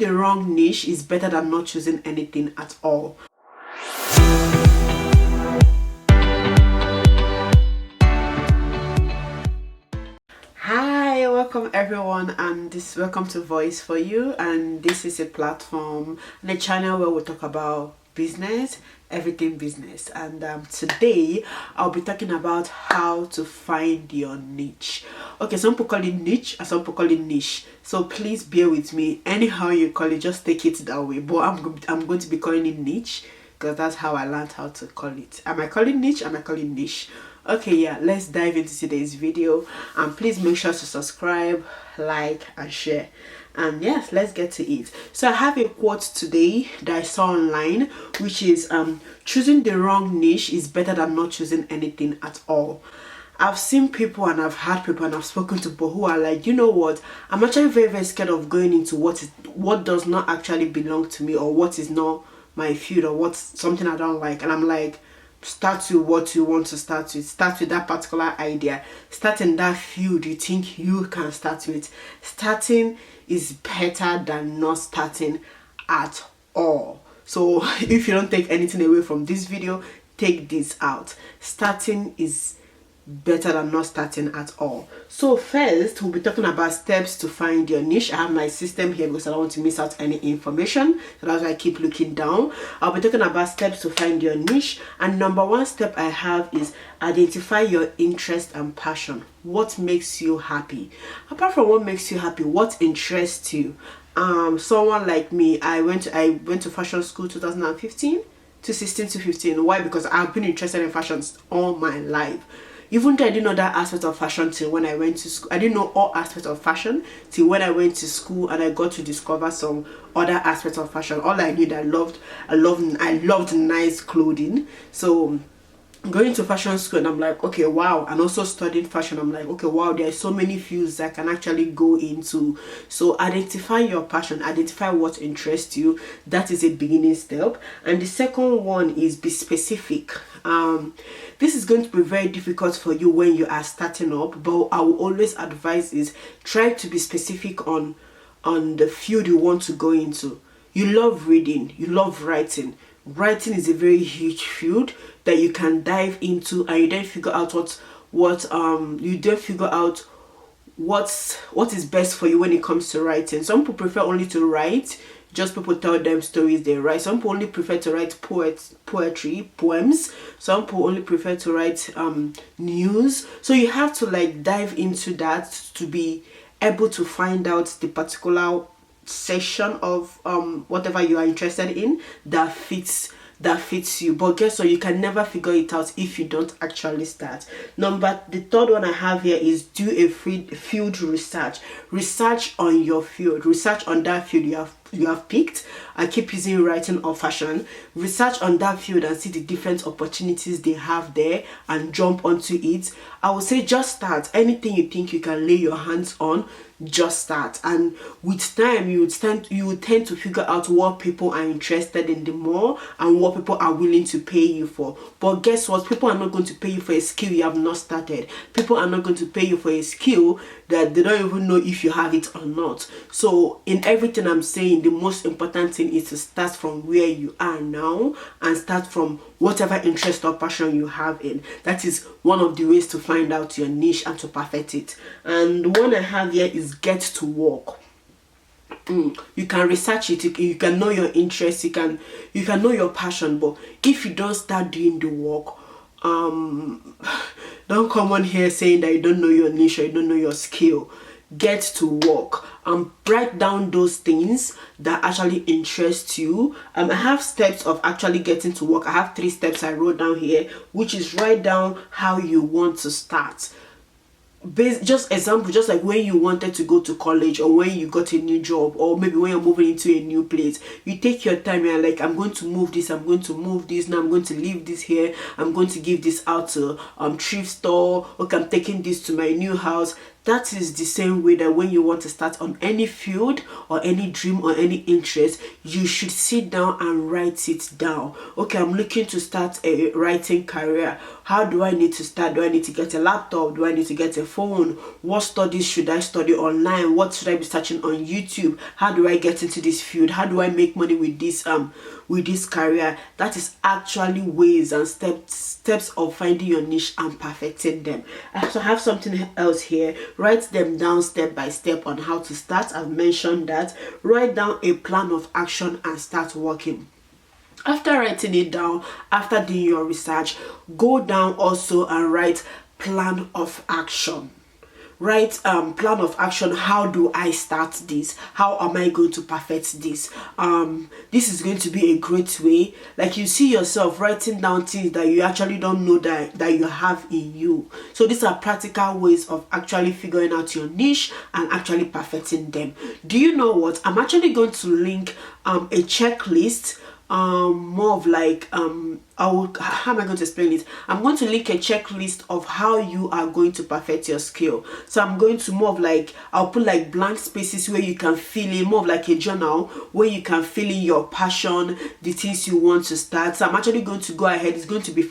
The wrong niche is better than not choosing anything at all. Hi, welcome everyone, and welcome to Voice for You, and this is a platform and a channel where we talk about business, everything business. And today I'll be talking about how to find your niche. Okay, some people call it niche and some people call it niche, so please bear with me. Anyhow you call it, just take it that way, but I'm going to be calling it niche because that's how I learned how to call it. Am I calling niche? Am I calling niche? Okay, yeah, let's dive into today's video, and please make sure to subscribe, like and share. And yes, let's get to it. So I have a quote today that I saw online, which is choosing the wrong niche is better than not choosing anything at all. I've seen people and I've had people and I've spoken to people who are like, you know what, I'm actually very scared of going into what does not actually belong to me, or what is not my field, or what's something I don't like. And I'm like, start with what you want to start with. Start with that particular idea. Start in that field you think you can start with. Starting is better than not starting at all. So if you don't take anything away from this video, take this out. Starting is better than not starting at all. So first, we'll be talking about steps to find your niche. I have my system here because I don't want to miss out any information, so that's why I keep looking down. I'll be talking about steps to find your niche, and number one step I have is identify your interest and passion. What makes you happy? Apart from what makes you happy, what interests you? Someone like me, I went to fashion school 2015 to 16 to 15. Why? Because I've been interested in fashion all my life. Even though I didn't know that aspect of fashion till when I went to school. I didn't know all aspects of fashion till when I went to school, and I got to discover some other aspects of fashion. All I knew that I loved nice clothing. So going to fashion school, and I'm like, okay, wow. And also studying fashion, I'm like, okay, wow, there are so many fields I can actually go into. So identify your passion, identify what interests you. That is a beginning step. And the second one is be specific. This is going to be very difficult for you when you are starting up, but I will always advise is try to be specific on the field you want to go into. You love reading, you love writing. Writing is a very huge field that you can dive into, and you then figure out what is best for you when it comes to writing. Some people prefer only to write, just people tell them stories they write. Some people only prefer to write poems. Some people only prefer to write news. So you have to like dive into that to be able to find out the particular section of whatever you are interested in that fits you. But guess what, you can never figure it out if you don't actually start. The third one I have here is do a field research on your field. Research on that field you have picked. I keep using writing or fashion. Research on that field and see the different opportunities they have there and jump onto it. I would say just start. Anything you think you can lay your hands on, just start. And with time you would tend to figure out what people are interested in the more, and what people are willing to pay you for. But guess what, people are not going to pay you for a skill you have not started. People are not going to pay you for a skill that they don't even know if you have it or not. So in everything I'm saying, the most important thing is to start from where you are now, and start from whatever interest or passion you have in. That is one of the ways to find out your niche and to perfect it. And the one I have here is get to work. You can research it, you can know your interests, you can know your passion, but if you don't start doing the work, don't come on here saying that you don't know your niche or you don't know your skill. Get to work and write down those things that actually interest you. I have steps of actually getting to work. I have 3 steps I wrote down here, which is write down how you want to start. Just example, just like when you wanted to go to college, or when you got a new job, or maybe when you're moving into a new place, you take your time. You're like, I'm going to move this, I'm going to move this, now I'm going to leave this here, I'm going to give this out to thrift store, okay, I'm taking this to my new house. That is the same way that when you want to start on any field or any dream or any interest, you should sit down and write it down. Okay, I'm looking to start a writing career. How do I need to start? Do I need to get a laptop? Do I need to get a phone? What studies should I study online? What should I be searching on YouTube? How do I get into this field? How do I make money with this career? That is actually ways and steps of finding your niche and perfecting them. I also have something else here. Write them down step by step on how to start. I've mentioned that. Write down a plan of action and start working. After writing it down, after doing your research, go down also and write plan of action. Write plan of action. How do I start this? How am I going to perfect this? This is going to be a great way, like you see yourself writing down things that you actually don't know that you have in you. So these are practical ways of actually figuring out your niche and actually perfecting them. Do you know what? I'm actually going to link a checklist, more of like how am I going to explain it? I'm going to link a checklist of how you are going to perfect your skill. So I'm going to more of like, I'll put like blank spaces where you can fill in, more of like a journal where you can fill in your passion, the things you want to start. So I'm actually going to go ahead. It's going to be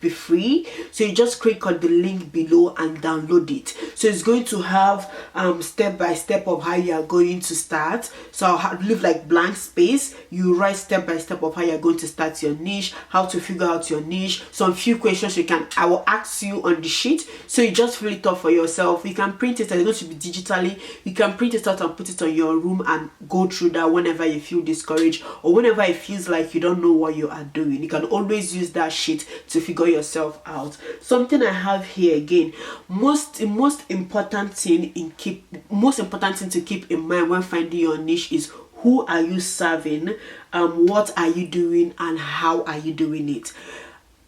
free. So you just click on the link below and download it. So it's going to have step by step of how you are going to start. So I'll leave like blank space. You write step by step of how you're going to start your niche, how to figure out your niche, some few questions I will ask you on the sheet, so you just fill it up for yourself. You can print it, and it's going to be digitally. You can print it out and put it on your room and go through that whenever you feel discouraged or whenever it feels like you don't know what you are doing. You can always use that sheet to figure yourself out. Something I have here again, most important thing to keep in mind when finding your niche is who are you serving, what are you doing, and how are you doing it.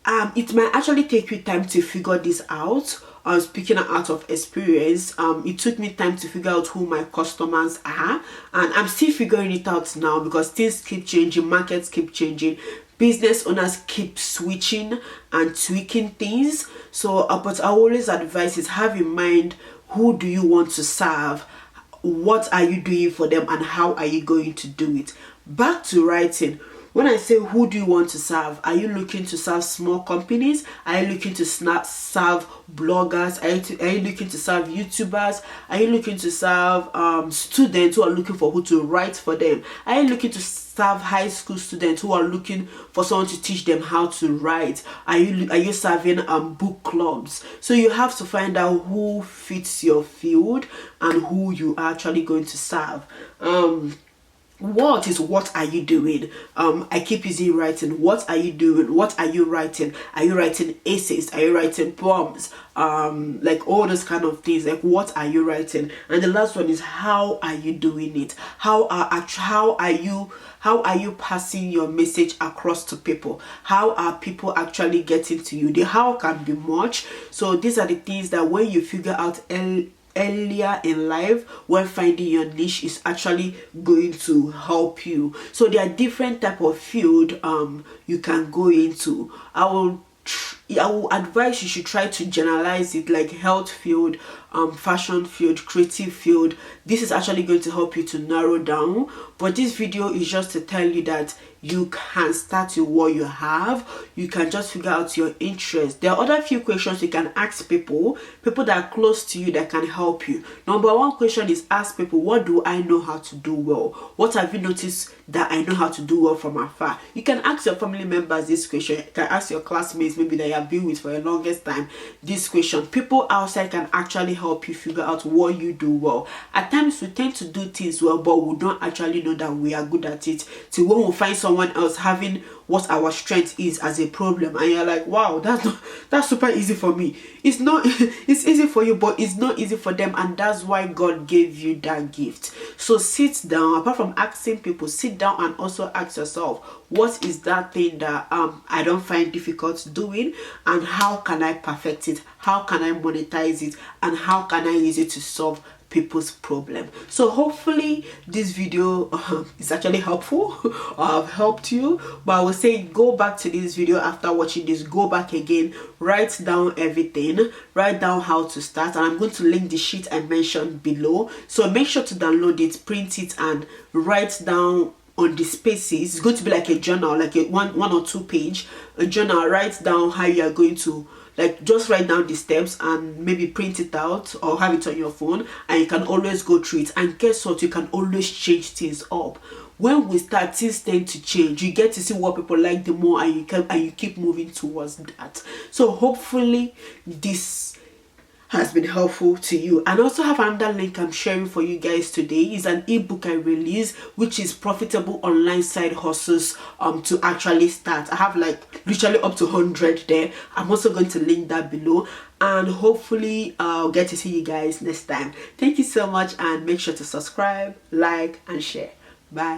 It might actually take you time to figure this out. Speaking out of experience, it took me time to figure out who my customers are, and I'm still figuring it out now because things keep changing, markets keep changing, business owners keep switching and tweaking things. So but I always advise is have in mind, who do you want to serve, what are you doing for them, and how are you going to do it. Back to writing. When I say who do you want to serve, are you looking to serve small companies? Are you looking to serve bloggers? Are you looking to serve YouTubers? Are you looking to serve students who are looking for who to write for them? Are you looking to serve high school students who are looking for someone to teach them how to write? Are you serving book clubs? So you have to find out who fits your field and who you are actually going to serve. What are you doing? I keep using writing. What are you doing? What are you writing? Are you writing essays? Are you writing poems? Like all those kind of things. Like, what are you writing? And the last one is, how are you doing it? How are you passing your message across to people? How are people actually getting to you? The how can be much. So these are the things that when you figure out earlier in life, when finding your niche is actually going to help you. So there are different type of field you can go into. I will advise you should try to generalize it, like health field, fashion field, creative field. This is actually going to help you to narrow down, but this video is just to tell you that you can start with what you have. You can just figure out your interest. There are other few questions you can ask people that are close to you that can help you. Number one question is, ask people, what do I know how to do well? What have you noticed that I know how to do well from afar? You can ask your family members this question. You can ask your classmates, maybe that you have been with for the longest time, this question. People outside can actually help you figure out what you do well. At times we tend to do things well, but we don't actually know that we are good at it till when we find someone else having what our strength is as a problem, and you're like, wow, that's super easy for me. It's not it's easy for you, but it's not easy for them, and that's why God gave you that gift. So sit down. Apart from asking people, sit down and also ask yourself, what is that thing that I don't find difficult doing, and how can I perfect it? How can I monetize it? And how can I use it to solve people's problem. So hopefully this video is actually helpful or I've helped you. But I will say go back to this video after watching this, go back again, write down everything, write down how to start, and I'm going to link the sheet I mentioned below. So make sure to download it, print it, and write down on the spaces. It's going to be like a journal, like a one or two page a journal. Write down how you are going to, like, just write down the steps and maybe print it out or have it on your phone, and you can always go through it. And guess what, you can always change things up. When we start, things tend to change. You get to see what people like the more, and you keep moving towards that. So hopefully this has been helpful to you. And I also have another link I'm sharing for you guys today. Is an ebook I released, which is profitable online side hustles to actually start. I have like literally up to 100 there. I'm also going to link that below, and hopefully I'll get to see you guys next time. Thank you so much, and make sure to subscribe, like, and share. Bye.